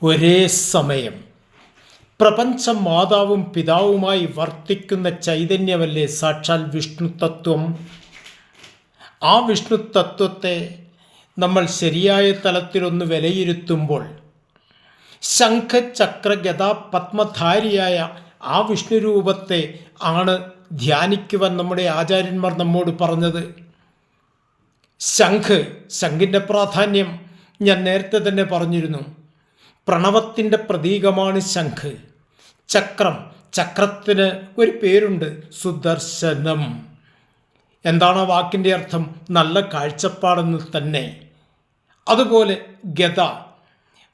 ഒരേ സമയം പ്രപഞ്ച മാതാവും പിതാവുമായി വർത്തിക്കുന്ന ചൈതന്യമല്ലേ സാക്ഷാൽ വിഷ്ണു തത്വം. ആ വിഷ്ണു തത്വത്തെ നമ്മൾ ശരിയായ തലത്തിലൊന്ന് വിലയിരുത്തുമ്പോൾ ശംഖ ചക്ര ഗദാ പത്മധാരിയായ ആ വിഷ്ണു രൂപത്തെ ആണ് ധ്യാനിക്കുവാൻ നമ്മുടെ ആചാര്യന്മാർ നമ്മോട് പറഞ്ഞത്. ശംഖിൻ്റെ പ്രാധാന്യം ഞാൻ നേരത്തെ തന്നെ പറഞ്ഞിരുന്നു. പ്രണവത്തിൻ്റെ പ്രതീകമാണ് ശംഖ്. ചക്രത്തിന് ഒരു പേരുണ്ട്, സുദർശനം. എന്താണ് ആ വാക്കിൻ്റെ അർത്ഥം? നല്ല കാഴ്ചപ്പാടെന്ന് തന്നെ. അതുപോലെ ഗദ,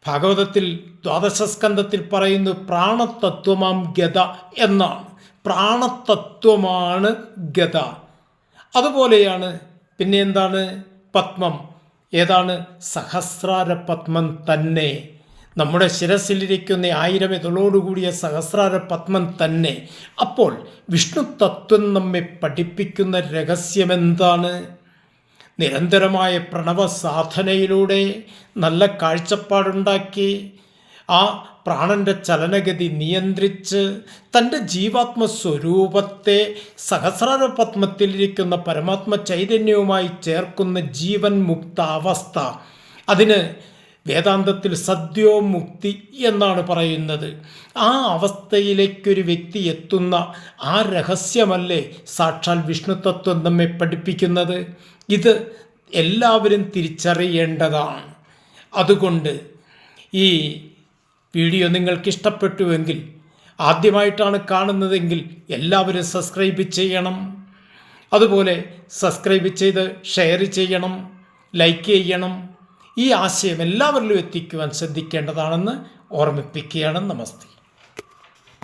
ഭാഗവതത്തിൽ ദ്വാദശസ്കന്ധത്തിൽ പറയുന്നു പ്രാണതത്വമാം ഗദ എന്നാണ്. പ്രാണതത്വമാണ് ഗദ. അതുപോലെയാണ് പിന്നെ എന്താണ്? പത്മം. ഏതാണ്? സഹസ്രാര പത്മം തന്നെ. നമ്മുടെ ശിരസിലിരിക്കുന്ന 1000 ഇതളോടുകൂടിയ സഹസ്രാര പത്മം തന്നെ. അപ്പോൾ വിഷ്ണു തത്വം നമ്മെ പഠിപ്പിക്കുന്ന രഹസ്യമെന്താണ്? നിരന്തരമായ പ്രണവ സാധനയിലൂടെ നല്ല കാഴ്ചപ്പാടുണ്ടാക്കി ആ പ്രാണന്റെ ചലനഗതി നിയന്ത്രിച്ച് തൻ്റെ ജീവാത്മസ്വരൂപത്തെ സഹസ്രാര പത്മത്തിലിരിക്കുന്ന പരമാത്മ ചൈതന്യവുമായി ചേർക്കുന്ന ജീവൻ മുക്ത അവസ്ഥ, അതിന് വേദാന്തത്തിൽ സദ്യോമുക്തി എന്നാണ് പറയുന്നത്. ആ അവസ്ഥയിലേക്കൊരു വ്യക്തി എത്തുന്ന ആ രഹസ്യമല്ലേ സാക്ഷാൽ വിഷ്ണു തത്വം നമ്മെ പഠിപ്പിക്കുന്നത്. ഇത് എല്ലാവരും തിരിച്ചറിയേണ്ടതാണ്. അതുകൊണ്ട് ഈ വീഡിയോ നിങ്ങൾക്ക് ഇഷ്ടപ്പെട്ടുവെങ്കിൽ, ആദ്യമായിട്ടാണ് കാണുന്നതെങ്കിൽ എല്ലാവരും സബ്സ്ക്രൈബ് ചെയ്യണം. അതുപോലെ സബ്സ്ക്രൈബ് ചെയ്ത് ഷെയർ ചെയ്യണം, ലൈക്ക് ചെയ്യണം. ഈ ആശയം എല്ലാവരിലും എത്തിക്കുവാൻ ശ്രദ്ധിക്കേണ്ടതാണെന്ന് ഓർമ്മിപ്പിക്കുകയാണ്. നമസ്തേ.